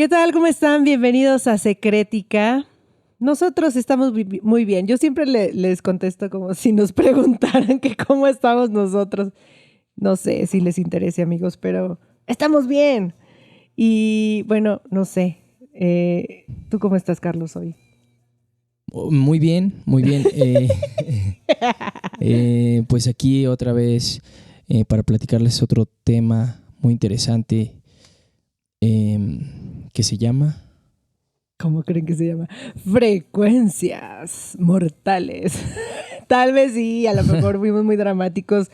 ¿Qué tal? ¿Cómo están? Bienvenidos a Secrética. Nosotros estamos muy bien. Yo siempre les contesto como si nos preguntaran que cómo estamos nosotros. No sé si les interese, amigos, pero estamos bien. Y bueno, no sé. ¿Tú cómo estás, Carlos, hoy? Muy bien, muy bien. Pues aquí otra vez para platicarles otro tema muy interesante que se llama... ¿Cómo creen que se llama? Frecuencias mortales. Tal vez sí, a lo mejor fuimos muy dramáticos,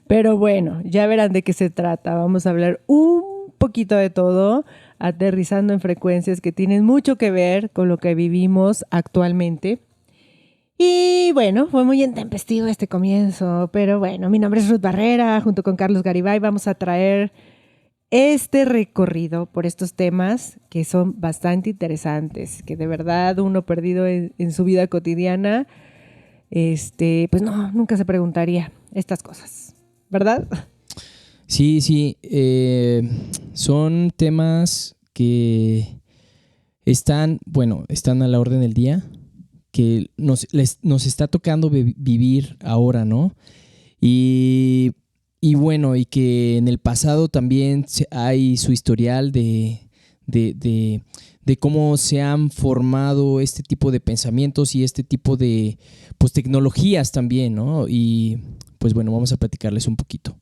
pero bueno, ya verán de qué se trata. Vamos a hablar un poquito de todo, aterrizando en frecuencias que tienen mucho que ver con lo que vivimos actualmente. Y bueno, fue muy intempestivo este comienzo, pero bueno, mi nombre es Ruth Barrera, junto con Carlos Garibay vamos a traer este recorrido por estos temas que son bastante interesantes, que de verdad uno perdido en su vida cotidiana, pues no, nunca se preguntaría estas cosas, ¿verdad? Sí, sí. Son temas que están a la orden del día, que nos está tocando vivir ahora, ¿no? Y bueno, y que en el pasado también hay su historial de cómo se han formado este tipo de pensamientos y este tipo de pues tecnologías también, ¿no? Y pues bueno, vamos a platicarles un poquito.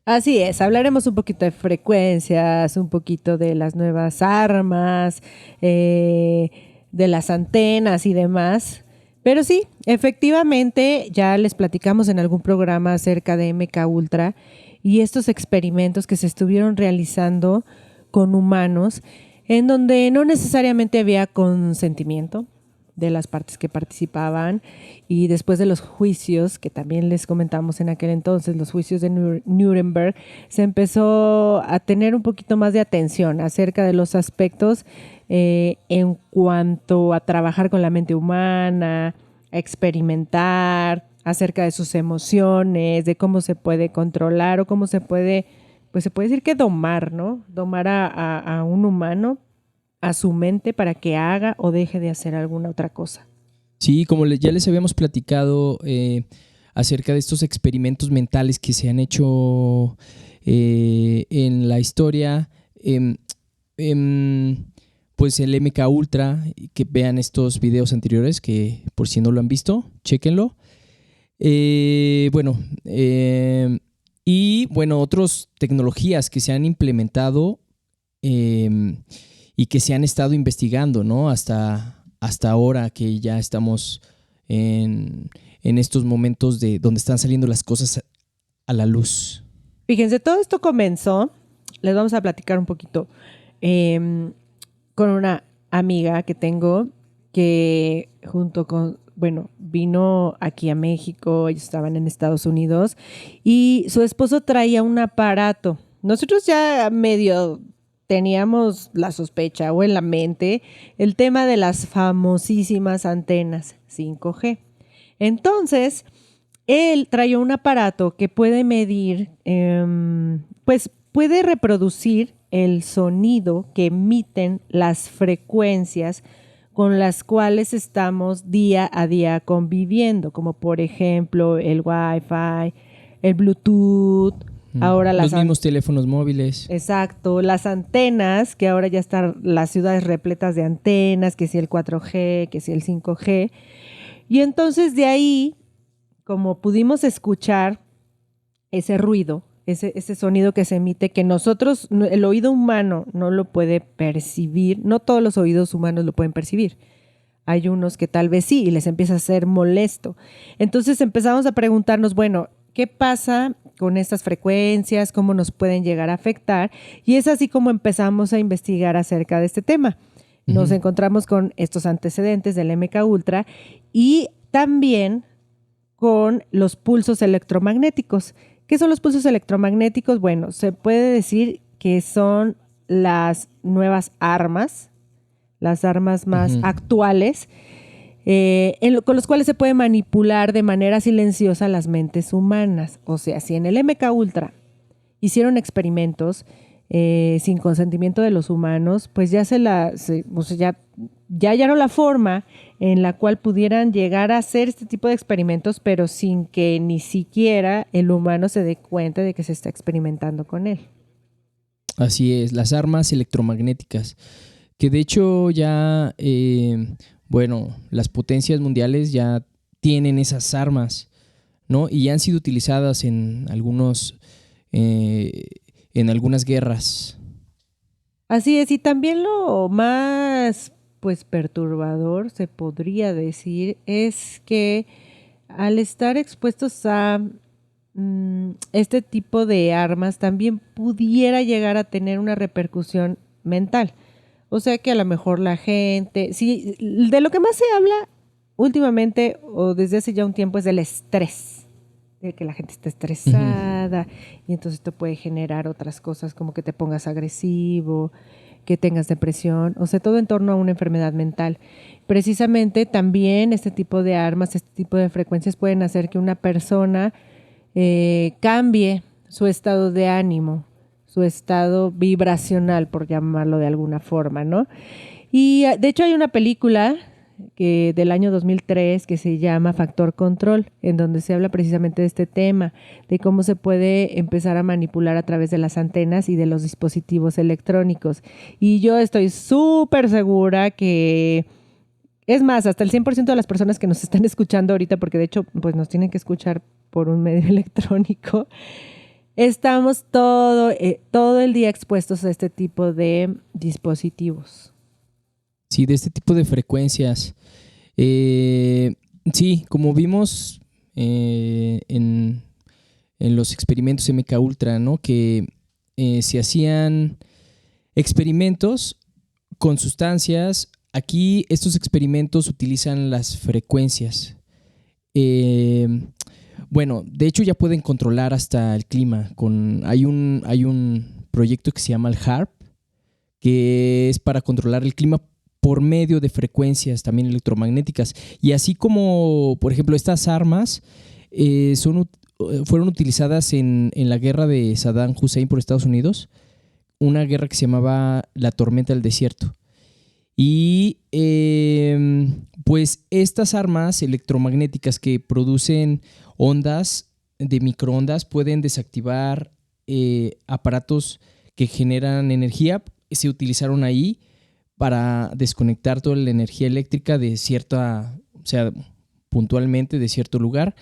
Así es, hablaremos un poquito de frecuencias, un poquito de las nuevas armas, de las antenas y demás. Pero sí, efectivamente, ya les platicamos en algún programa acerca de MK Ultra y estos experimentos que se estuvieron realizando con humanos, en donde no necesariamente había consentimiento de las partes que participaban, y después de los juicios, que también les comentamos en aquel entonces, los juicios de Nuremberg, se empezó a tener un poquito más de atención acerca de los aspectos en cuanto a trabajar con la mente humana, a experimentar acerca de sus emociones, de cómo se puede controlar o cómo se puede, pues se puede decir que domar, ¿no? Domar a un humano, a su mente, para que haga o deje de hacer alguna otra cosa. Sí, como ya les habíamos platicado acerca de estos experimentos mentales que se han hecho en la historia, pues el MK Ultra, que vean estos videos anteriores, que por si no lo han visto, chéquenlo. Y bueno, otras tecnologías que se han implementado y que se han estado investigando, ¿no? Hasta ahora que ya estamos en estos momentos de donde están saliendo las cosas a la luz. Fíjense, todo esto comenzó, les vamos a platicar un poquito, con una amiga que tengo que junto con, bueno, vino aquí a México, ellos estaban en Estados Unidos y su esposo traía un aparato. Nosotros ya medio teníamos la sospecha o en la mente el tema de las famosísimas antenas 5G. Entonces, él traía un aparato que puede medir, pues puede reproducir el sonido que emiten las frecuencias con las cuales estamos día a día conviviendo, como por ejemplo el Wi-Fi, el Bluetooth, ahora los mismos teléfonos móviles. Exacto, las antenas, que ahora ya están las ciudades repletas de antenas, que si el 4G, que si el 5G. Y entonces de ahí, como pudimos escuchar ese ruido, ese sonido que se emite, que nosotros, el oído humano no lo puede percibir, no todos los oídos humanos lo pueden percibir. Hay unos que tal vez sí y les empieza a ser molesto. Entonces empezamos a preguntarnos, bueno, ¿qué pasa con estas frecuencias? ¿Cómo nos pueden llegar a afectar? Y es así como empezamos a investigar acerca de este tema. Nos encontramos con estos antecedentes del MK Ultra y también con los pulsos electromagnéticos. ¿Qué son los pulsos electromagnéticos? Bueno, se puede decir que son las nuevas armas, las armas más actuales, con los cuales se puede manipular de manera silenciosa las mentes humanas. O sea, si en el MK Ultra hicieron experimentos sin consentimiento de los humanos, pues ya o sea, ya hallaron la forma en la cual pudieran llegar a hacer este tipo de experimentos, pero sin que ni siquiera el humano se dé cuenta de que se está experimentando con él. Así es, las armas electromagnéticas, que de hecho ya, bueno, las potencias mundiales ya tienen esas armas, ¿no? Y ya han sido utilizadas en algunas guerras. Así es, y también lo más pues perturbador, se podría decir, es que al estar expuestos a este tipo de armas también pudiera llegar a tener una repercusión mental. O sea que a lo mejor la gente, sí, de lo que más se habla últimamente o desde hace ya un tiempo es del estrés, de que la gente está estresada y entonces esto puede generar otras cosas como que te pongas agresivo, que tengas depresión, o sea, todo en torno a una enfermedad mental. Precisamente también este tipo de armas, este tipo de frecuencias pueden hacer que una persona cambie su estado de ánimo, su estado vibracional, por llamarlo de alguna forma, ¿no? Y de hecho hay una película del año 2003 que se llama Factor Control, en donde se habla precisamente de este tema, de cómo se puede empezar a manipular a través de las antenas y de los dispositivos electrónicos. Y yo estoy súper segura que, es más, hasta el 100% de las personas que nos están escuchando ahorita, porque de hecho pues nos tienen que escuchar por un medio electrónico, estamos todo el día expuestos a este tipo de dispositivos. Sí, de este tipo de frecuencias. Sí, como vimos en los experimentos MK Ultra, ¿no? Que se hacían experimentos con sustancias. Aquí estos experimentos utilizan las frecuencias. Bueno, de hecho ya pueden controlar hasta el clima. Hay un proyecto que se llama el HARP, que es para controlar el clima por medio de frecuencias también electromagnéticas. Y así como, por ejemplo, estas armas fueron utilizadas en la guerra de Saddam Hussein por Estados Unidos, una guerra que se llamaba la Tormenta del Desierto. Y pues estas armas electromagnéticas que producen ondas de microondas pueden desactivar aparatos que generan energía. Se utilizaron ahí para desconectar toda la energía eléctrica de cierta, o sea, puntualmente de cierto lugar,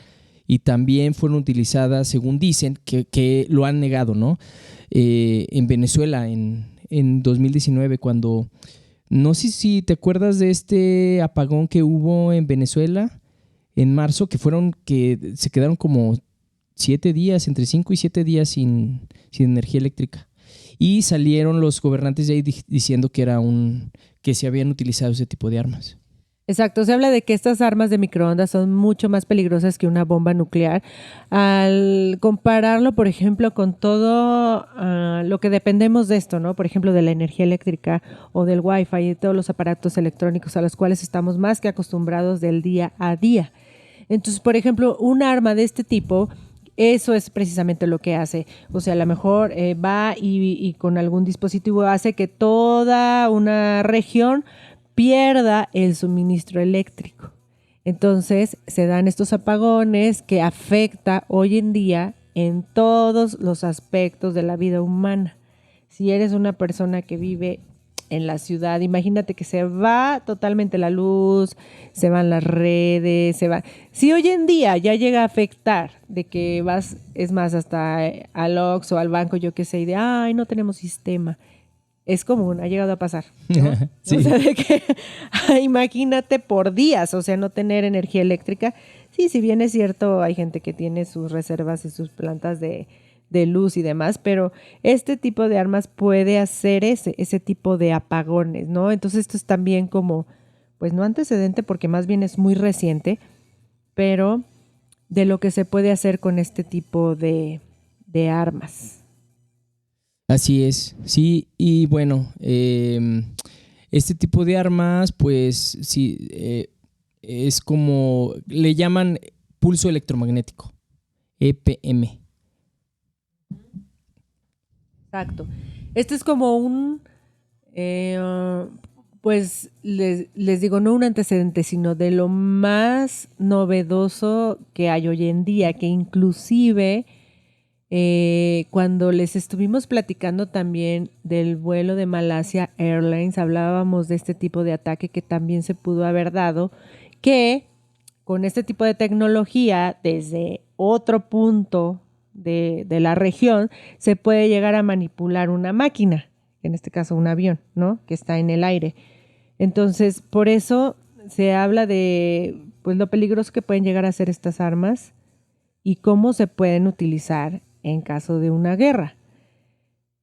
y también fueron utilizadas, según dicen, que lo han negado, ¿no? En Venezuela en 2019, cuando, no sé si te acuerdas de este apagón que hubo en Venezuela en marzo, que se quedaron como 7 días, entre 5 y 7 días sin energía eléctrica. Y salieron los gobernantes de ahí diciendo que se habían utilizado ese tipo de armas. Exacto, se habla de que estas armas de microondas son mucho más peligrosas que una bomba nuclear. Al compararlo, por ejemplo, con todo lo que dependemos de esto, ¿no? Por ejemplo, de la energía eléctrica o del Wi-Fi y de todos los aparatos electrónicos a los cuales estamos más que acostumbrados del día a día. Entonces, por ejemplo, un arma de este tipo, eso es precisamente lo que hace. O sea, a lo mejor va y con algún dispositivo hace que toda una región pierda el suministro eléctrico. Entonces se dan estos apagones que afecta hoy en día en todos los aspectos de la vida humana. Si eres una persona que vive en la ciudad, imagínate que se va totalmente la luz, se van las redes, se va. Si hoy en día ya llega a afectar de que vas, es más, hasta al Oxxo o al banco, yo qué sé, y de, ay, no tenemos sistema. Es común, ha llegado a pasar, ¿no? Sí. O sea, de que imagínate por días, o sea, no tener energía eléctrica. Sí, si bien es cierto, hay gente que tiene sus reservas y sus plantas de luz y demás, pero este tipo de armas puede hacer ese tipo de apagones, ¿no? Entonces esto es también como, pues no antecedente porque más bien es muy reciente, pero de lo que se puede hacer con este tipo de armas. Así es, sí, y bueno, este tipo de armas, pues sí, es como, le llaman pulso electromagnético, EPM. Exacto. Este es como pues les digo, no un antecedente, sino de lo más novedoso que hay hoy en día, que inclusive cuando les estuvimos platicando también del vuelo de Malasia Airlines, hablábamos de este tipo de ataque que también se pudo haber dado, que con este tipo de tecnología, desde otro punto de la región, se puede llegar a manipular una máquina, en este caso un avión, ¿no? Que está en el aire. Entonces, por eso se habla de pues, lo peligroso que pueden llegar a ser estas armas y cómo se pueden utilizar en caso de una guerra.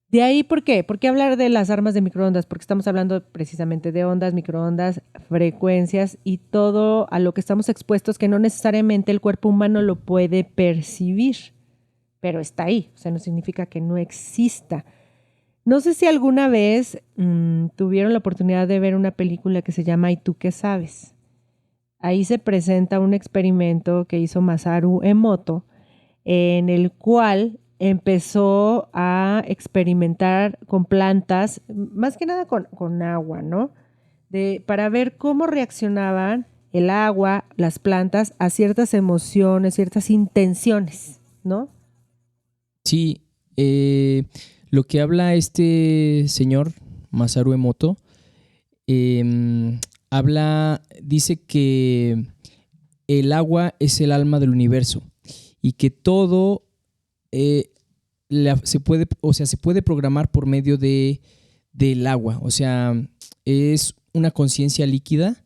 De ahí, ¿por qué? ¿Por qué hablar de las armas de microondas? Porque estamos hablando precisamente de ondas, microondas, frecuencias y todo a lo que estamos expuestos que no necesariamente el cuerpo humano lo puede percibir, pero está ahí, o sea, no significa que no exista. No sé si alguna vez tuvieron la oportunidad de ver una película que se llama ¿Y tú qué sabes? Ahí se presenta un experimento que hizo Masaru Emoto, en el cual empezó a experimentar con plantas, más que nada con agua, ¿no? Para ver cómo reaccionaban el agua, las plantas, a ciertas emociones, ciertas intenciones, ¿no? Sí, lo que habla este señor, Masaru Emoto, dice que el agua es el alma del universo y que todo se puede programar por medio del agua. O sea, es una conciencia líquida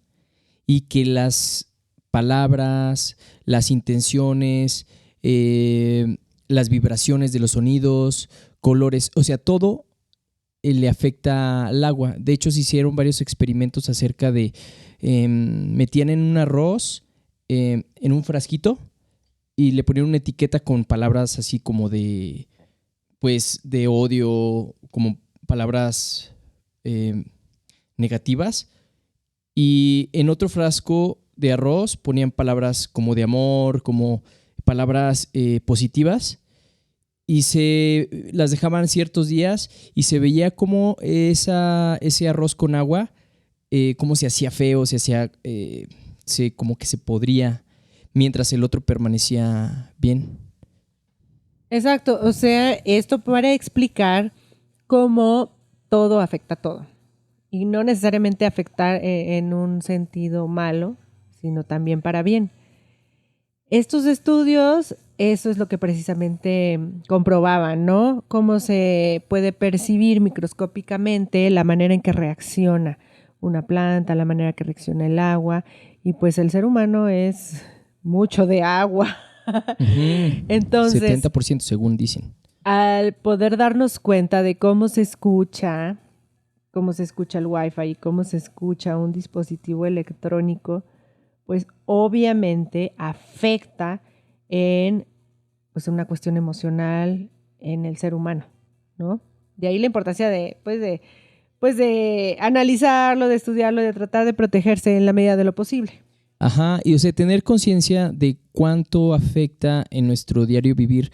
y que las palabras, las intenciones, las vibraciones de los sonidos, colores, o sea, todo le afecta al agua. De hecho, se hicieron varios experimentos acerca de metían en un arroz, en un frasquito, y le ponían una etiqueta con palabras así como de, pues, de odio, como palabras negativas. Y en otro frasco de arroz ponían palabras como de amor, como palabras positivas. Y las dejaban ciertos días y se veía como ese arroz con agua, cómo se hacía feo, como que se podría, mientras el otro permanecía bien. Exacto, o sea, esto para explicar cómo todo afecta a todo. Y no necesariamente afectar en un sentido malo, sino también para bien. Estos estudios, eso es lo que precisamente comprobaban, ¿no? Cómo se puede percibir microscópicamente la manera en que reacciona una planta, la manera que reacciona el agua. Y pues el ser humano es mucho de agua. Uh-huh. Entonces, 70% según dicen. al poder darnos cuenta de cómo se escucha el Wi-Fi y cómo se escucha un dispositivo electrónico, pues obviamente afecta en pues, una cuestión emocional en el ser humano, ¿no? De ahí la importancia de analizarlo, de estudiarlo, de tratar de protegerse en la medida de lo posible. Ajá, y o sea, tener conciencia de cuánto afecta en nuestro diario vivir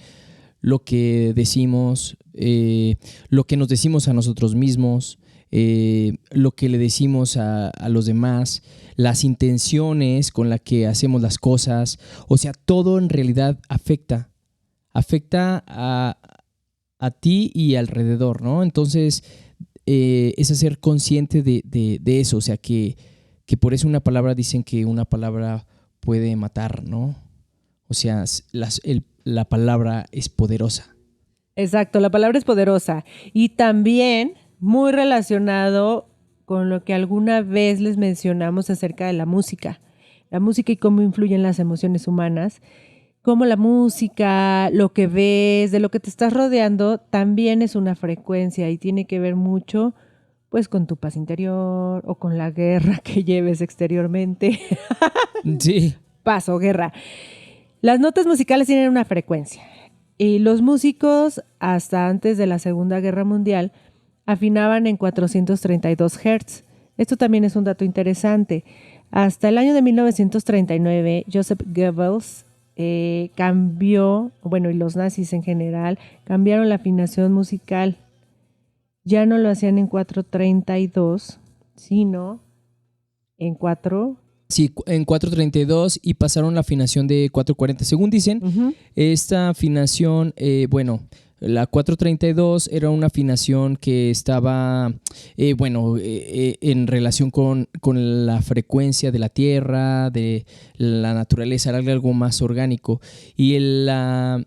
lo que decimos, lo que nos decimos a nosotros mismos, lo que le decimos a los demás, las intenciones con las que hacemos las cosas. O sea, todo en realidad afecta a ti y alrededor, ¿no? Entonces, es hacer consciente de eso. O sea, que por eso una palabra, dicen que una palabra puede matar, ¿no? O sea, la palabra es poderosa. Exacto, la palabra es poderosa. Y también muy relacionado con lo que alguna vez les mencionamos acerca de la música. La música y cómo influyen las emociones humanas. Cómo la música, lo que ves, de lo que te estás rodeando, también es una frecuencia y tiene que ver mucho pues con tu paz interior o con la guerra que lleves exteriormente. Sí. Paz o guerra. Las notas musicales tienen una frecuencia y los músicos hasta antes de la Segunda Guerra Mundial afinaban en 432 Hz. Esto también es un dato interesante. Hasta el año de 1939, Joseph Goebbels cambió, bueno, y los nazis en general, cambiaron la afinación musical. ya no lo hacían en 432, sino en 4. Sí, en 432 y pasaron la afinación de 440. Según dicen, esta afinación, la 432 era una afinación que estaba, en relación con la frecuencia de la Tierra, de la naturaleza, era algo más orgánico. Y la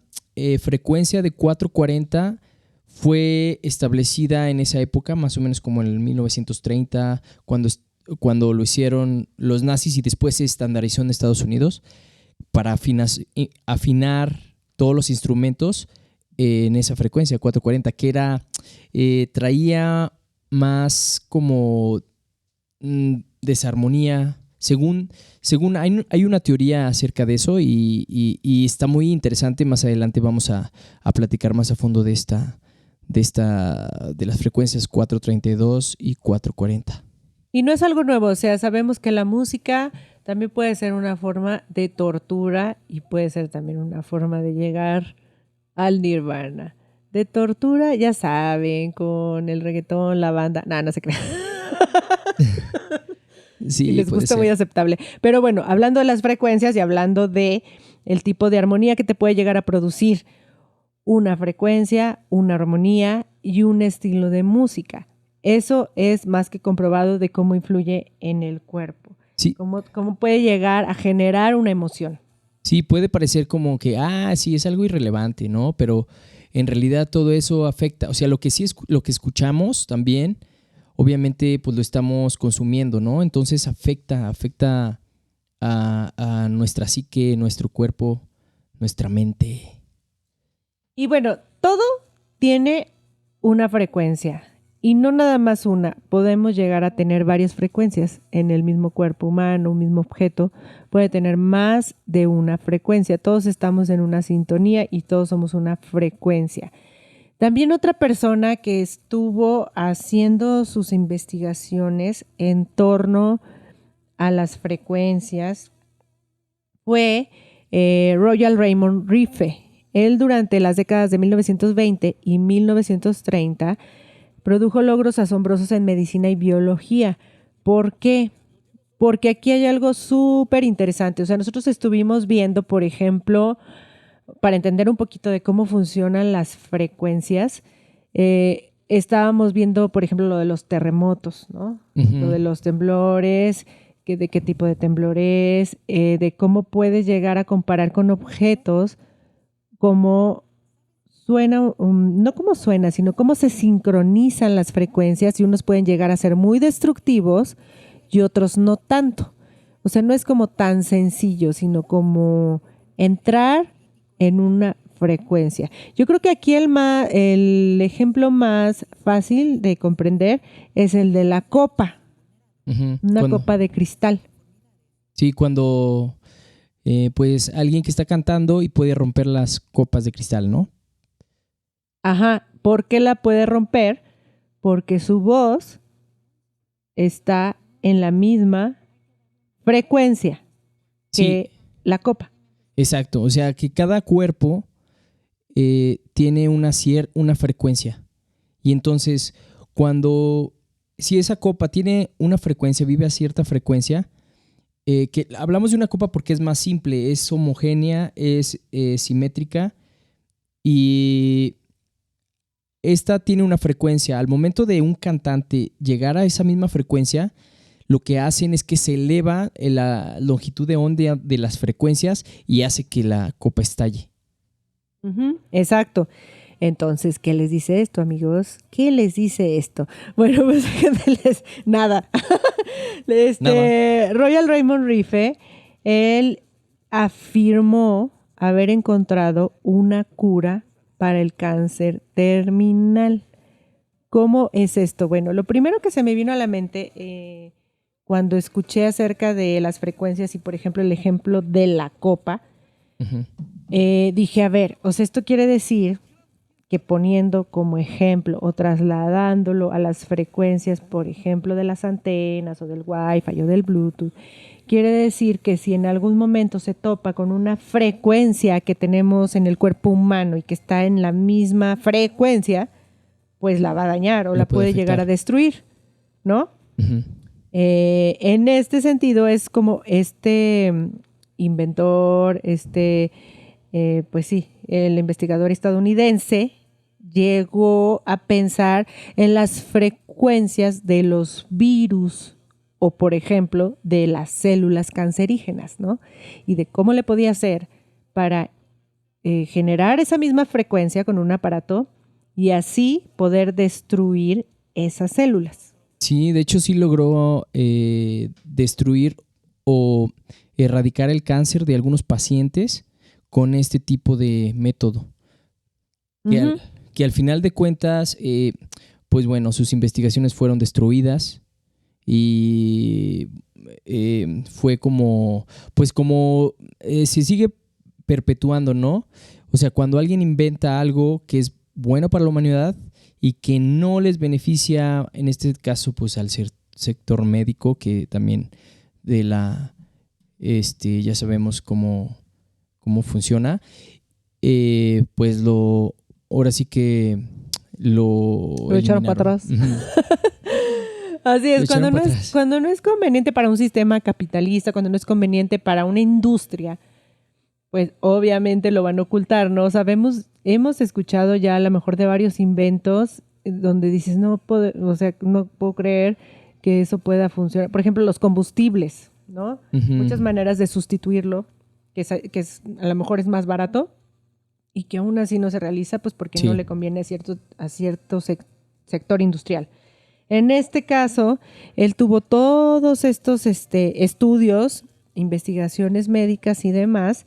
frecuencia de 440 fue establecida en esa época, más o menos como en el 1930, cuando lo hicieron los nazis y después se estandarizó en Estados Unidos para afinar todos los instrumentos en esa frecuencia 440, que era traía más como desarmonía. Según hay una teoría acerca de eso y está muy interesante. Más adelante vamos a platicar más a fondo de las frecuencias 432 y 440. Y no es algo nuevo, o sea, sabemos que la música también puede ser una forma de tortura y puede ser también una forma de llegar al nirvana. De tortura, ya saben, con el reggaetón, la banda, no se crean. Sí, y les gusta, muy aceptable. Pero bueno, hablando de las frecuencias y hablando de el tipo de armonía que te puede llegar a producir una frecuencia, una armonía y un estilo de música. Eso es más que comprobado de cómo influye en el cuerpo. Sí. Cómo puede llegar a generar una emoción. Sí, puede parecer como que, sí, es algo irrelevante, ¿no? Pero en realidad todo eso afecta. O sea, lo que escuchamos también, obviamente, pues lo estamos consumiendo, ¿no? Entonces afecta a nuestra psique, nuestro cuerpo, nuestra mente. Y bueno, todo tiene una frecuencia. Y no nada más una, podemos llegar a tener varias frecuencias en el mismo cuerpo humano, un mismo objeto puede tener más de una frecuencia. Todos estamos en una sintonía y todos somos una frecuencia. También otra persona que estuvo haciendo sus investigaciones en torno a las frecuencias fue Royal Raymond Rife. Él durante las décadas de 1920 y 1930 produjo logros asombrosos en medicina y biología. ¿Por qué? Porque aquí hay algo súper interesante. O sea, nosotros estuvimos viendo, por ejemplo, para entender un poquito de cómo funcionan las frecuencias, estábamos viendo, por ejemplo, lo de los terremotos, ¿no? Uh-huh. Lo de los temblores, de qué tipo de temblores, de cómo puedes llegar a comparar con objetos, cómo suena, no cómo suena, sino cómo se sincronizan las frecuencias y unos pueden llegar a ser muy destructivos y otros no tanto. O sea, no es como tan sencillo, sino como entrar en una frecuencia. Yo creo que aquí el ejemplo más fácil de comprender es el de la copa, una copa de cristal. Sí, cuando pues alguien que está cantando y puede romper las copas de cristal, ¿no? Ajá, ¿por qué la puede romper? Porque su voz está en la misma frecuencia que la copa. Exacto, o sea que cada cuerpo tiene una frecuencia. Y entonces, si esa copa tiene una frecuencia, vive a cierta frecuencia, que hablamos de una copa porque es más simple, es homogénea, es simétrica y esta tiene una frecuencia. Al momento de un cantante llegar a esa misma frecuencia, lo que hacen es que se eleva la longitud de onda de las frecuencias y hace que la copa estalle. Uh-huh, exacto. Entonces, ¿qué les dice esto, amigos? ¿Qué les dice esto? Bueno, pues nada. Royal Raymond Rife, él afirmó haber encontrado una cura para el cáncer terminal. ¿Cómo es esto? Bueno, lo primero que se me vino a la mente cuando escuché acerca de las frecuencias y, por ejemplo, el ejemplo de la copa, uh-huh. Dije, a ver, o sea, esto quiere decir que poniendo como ejemplo o trasladándolo a las frecuencias, por ejemplo, de las antenas o del Wi-Fi o del Bluetooth, quiere decir que si en algún momento se topa con una frecuencia que tenemos en el cuerpo humano y que está en la misma frecuencia, pues la va a dañar o La la puede puede llegar afectar. a destruir, ¿no? Ujú. En este sentido es como inventor, pues sí, el investigador estadounidense llegó a pensar en las frecuencias de los virus o, por ejemplo, de las células cancerígenas, ¿no? Y de cómo le podía hacer para generar esa misma frecuencia con un aparato y así poder destruir esas células. Sí, de hecho sí logró destruir o erradicar el cáncer de algunos pacientes con este tipo de método. Que al, Ujú. que al final de cuentas, pues bueno, sus investigaciones fueron destruidas y fue como, pues como se sigue perpetuando, ¿no? O sea, cuando alguien inventa algo que es bueno para la humanidad y que no les beneficia, en este caso, pues al sector médico, que también de ya sabemos cómo funciona, pues ahora sí que lo Lo echaron para eliminaron. atrás. Ujú. Así Lo es, echaron para atrás. cuando no es conveniente para un sistema capitalista, cuando no es conveniente para una industria, pues obviamente lo van a ocultar, ¿no? Sabemos, hemos escuchado ya a lo mejor de varios inventos donde dices, o sea, no puedo creer que eso pueda funcionar. Por ejemplo, los combustibles, ¿no? Ujú. Muchas maneras de sustituirlo, a lo mejor es más barato y que aún así no se realiza, pues porque no Sí. le conviene a cierto sector industrial. En este caso, él tuvo todos estos estudios, investigaciones médicas y demás,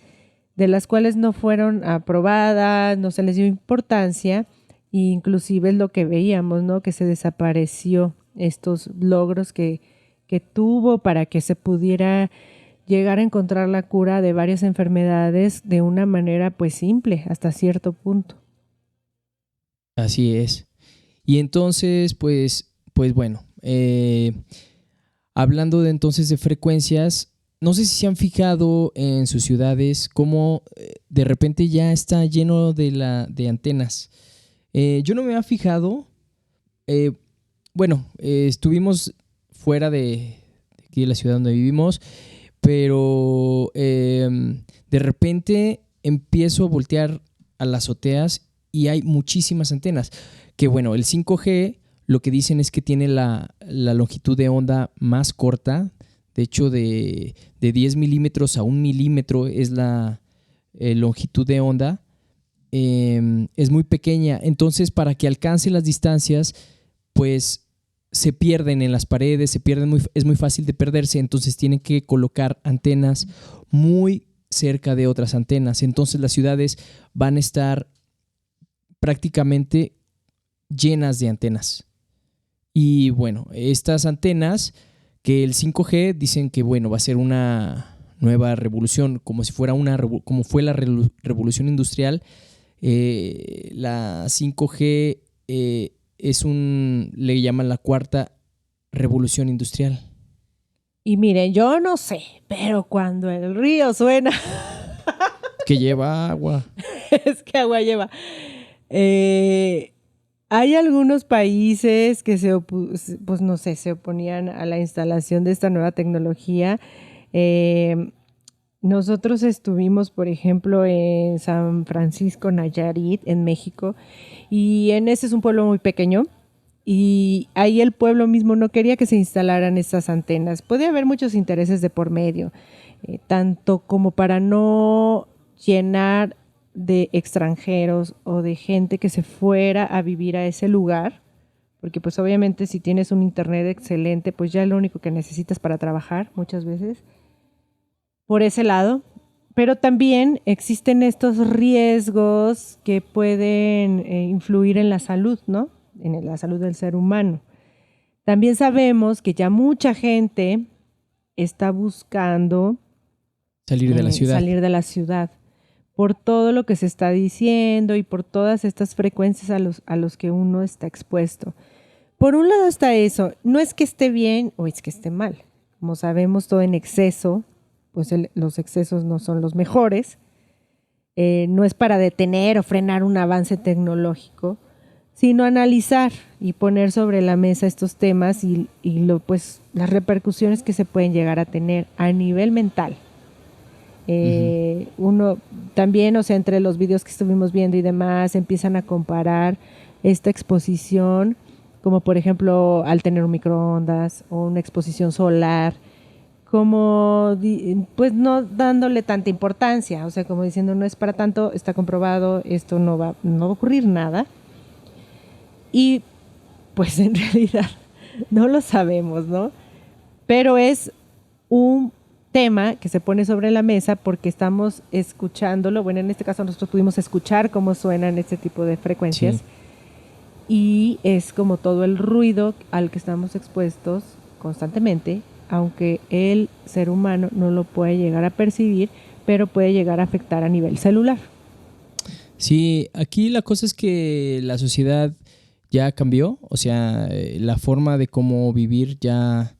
de las cuales no fueron aprobadas, no se les dio importancia, e inclusive es lo que veíamos, ¿no? Que se desapareció estos logros que tuvo para que se pudiera llegar a encontrar la cura de varias enfermedades de una manera pues simple hasta cierto punto. Así es. Y entonces, pues bueno, hablando de entonces de frecuencias, no sé si se han fijado en sus ciudades cómo de repente ya está lleno de antenas. Yo no me había fijado. eh, bueno, estuvimos fuera de aquí de la ciudad donde vivimos, pero de repente empiezo a voltear a las azoteas y hay muchísimas antenas. Que bueno, el 5G lo que dicen es que tiene la longitud de onda más corta. De hecho, de 10 milímetros a 1 milímetro es la longitud de onda. Es muy pequeña. Entonces, para que alcance las distancias, pues se pierden en las paredes, es muy fácil de perderse. Entonces, tienen que colocar antenas muy cerca de otras antenas. Entonces, las ciudades van a estar prácticamente llenas de antenas. Y bueno, estas antenas, que el 5G dicen que bueno, va a ser una nueva revolución, como si fuera como fue la revolución industrial. La 5G le llaman la cuarta revolución industrial. Y miren, yo no sé, pero cuando el río suena, Que lleva agua. es que agua lleva. Hay algunos países que pues no sé, se oponían a la instalación de esta nueva tecnología. Nosotros estuvimos, por ejemplo, en San Francisco, Nayarit, en México, y ese es un pueblo muy pequeño, y ahí el pueblo mismo no quería que se instalaran estas antenas. Podía haber muchos intereses de por medio, tanto como para no llenar de extranjeros o de gente que se fuera a vivir a ese lugar, porque pues obviamente si tienes un internet excelente, pues ya es lo único que necesitas para trabajar muchas veces, por ese lado. Pero también existen estos riesgos que pueden influir en la salud, ¿no? En la salud del ser humano. También sabemos que ya mucha gente está buscando Salir de la ciudad. salir de la ciudad por todo lo que se está diciendo y por todas estas frecuencias a los que uno está expuesto. Por un lado está eso, no es que esté bien o es que esté mal. Como sabemos, todo en exceso, pues los excesos no son los mejores. No es para detener o frenar un avance tecnológico, sino analizar y poner sobre la mesa estos temas y pues las repercusiones que se pueden llegar a tener a nivel mental. Uno también, o sea, entre los videos que estuvimos viendo y demás, empiezan a comparar esta exposición, como por ejemplo al tener un microondas o una exposición solar, como pues no dándole tanta importancia, o sea, como diciendo no es para tanto, está comprobado, esto no va a ocurrir nada. Y pues en realidad no lo sabemos, ¿no? Pero es un tema que se pone sobre la mesa porque estamos escuchándolo. Bueno, en este caso nosotros pudimos escuchar cómo suenan este tipo de frecuencias. Sí. Y es como todo el ruido al que estamos expuestos constantemente, aunque el ser humano no lo puede llegar a percibir, pero puede llegar a afectar a nivel celular. Sí, aquí la cosa es que la sociedad ya cambió, o sea, la forma de cómo vivir ya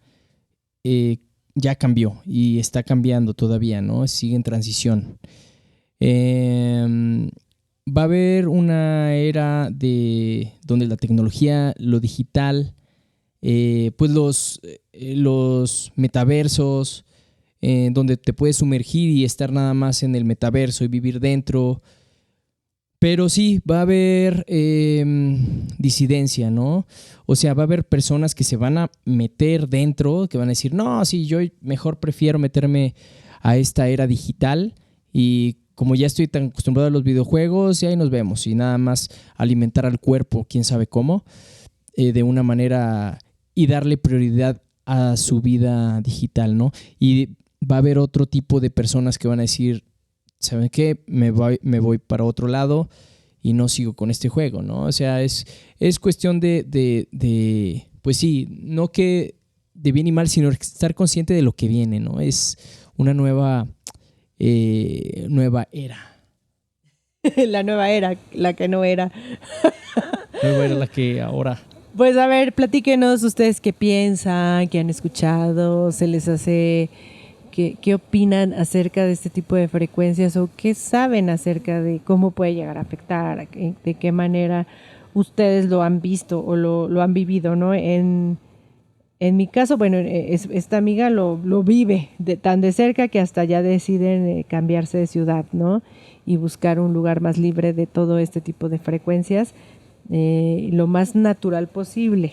cambió y está cambiando todavía, ¿no? Sigue en transición. Va a haber una era donde la tecnología, lo digital, pues los metaversos, donde te puedes sumergir y estar nada más en el metaverso y vivir dentro. Pero sí, va a haber disidencia, ¿no? O sea, va a haber personas que se van a meter dentro, que van a decir, no, sí, yo mejor prefiero meterme a esta era digital y como ya estoy tan acostumbrado a los videojuegos, y ahí nos vemos. Y nada más alimentar al cuerpo, quién sabe cómo, de una manera y darle prioridad a su vida digital, ¿no? Y va a haber otro tipo de personas que van a decir, ¿saben qué? Me voy para otro lado y no sigo con este juego, ¿no? O sea, es cuestión de pues sí, no que de bien y mal, sino estar consciente de lo que viene, ¿no? Es una nueva era. La nueva era, la que no era. Nueva era la que ahora. Pues a ver, platíquenos ustedes qué piensan, qué han escuchado, se les hace... ¿Qué opinan acerca de este tipo de frecuencias o qué saben acerca de cómo puede llegar a afectar, de qué manera ustedes lo han visto o lo han vivido, ¿no? En mi caso, bueno, esta amiga lo vive tan de cerca que hasta ya deciden cambiarse de ciudad, ¿no? Y buscar un lugar más libre de todo este tipo de frecuencias, lo más natural posible.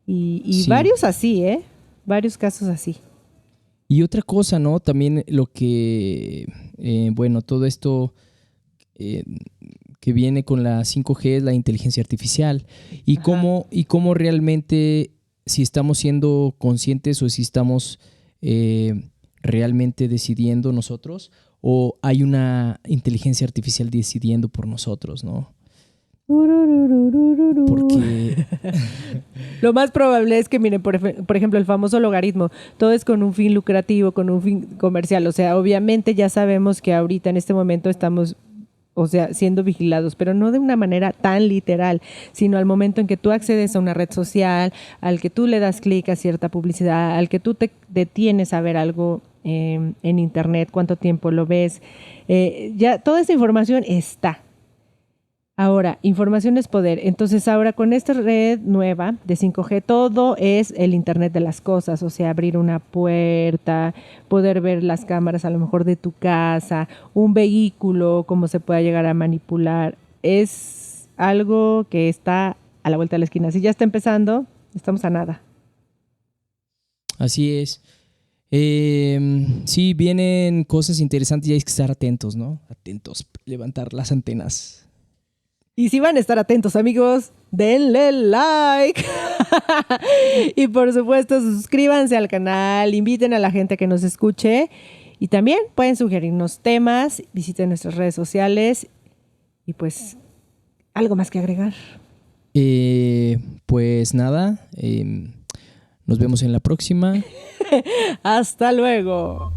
Y sí. Varios así, varios casos así. Y otra cosa, ¿no? También lo que, bueno, todo esto que viene con la 5G es la inteligencia artificial. Y cómo realmente, si estamos siendo conscientes o si estamos realmente decidiendo nosotros, o hay una inteligencia artificial decidiendo por nosotros, ¿no? Porque lo más probable es que, miren, por ejemplo, el famoso logaritmo, todo es con un fin lucrativo, con un fin comercial. O sea, obviamente ya sabemos que ahorita en este momento estamos, o sea, siendo vigilados, pero no de una manera tan literal, sino al momento en que tú accedes a una red social, al que tú le das clic a cierta publicidad, al que tú te detienes a ver algo en internet, cuánto tiempo lo ves, ya toda esa información está. Ahora, información es poder. Entonces, ahora con esta red nueva de 5G, todo es el Internet de las cosas. O sea, abrir una puerta, poder ver las cámaras a lo mejor de tu casa, un vehículo, cómo se pueda llegar a manipular. Es algo que está a la vuelta de la esquina. Si ya está empezando, estamos a nada. Así es. Sí, vienen cosas interesantes y hay que estar atentos, ¿no? Atentos, levantar las antenas. Y si van a estar atentos, amigos, denle like. Y por supuesto, suscríbanse al canal, inviten a la gente que nos escuche. Y también pueden sugerirnos temas, visiten nuestras redes sociales. Y pues, ¿algo más que agregar? Pues nada, nos vemos en la próxima. Hasta luego.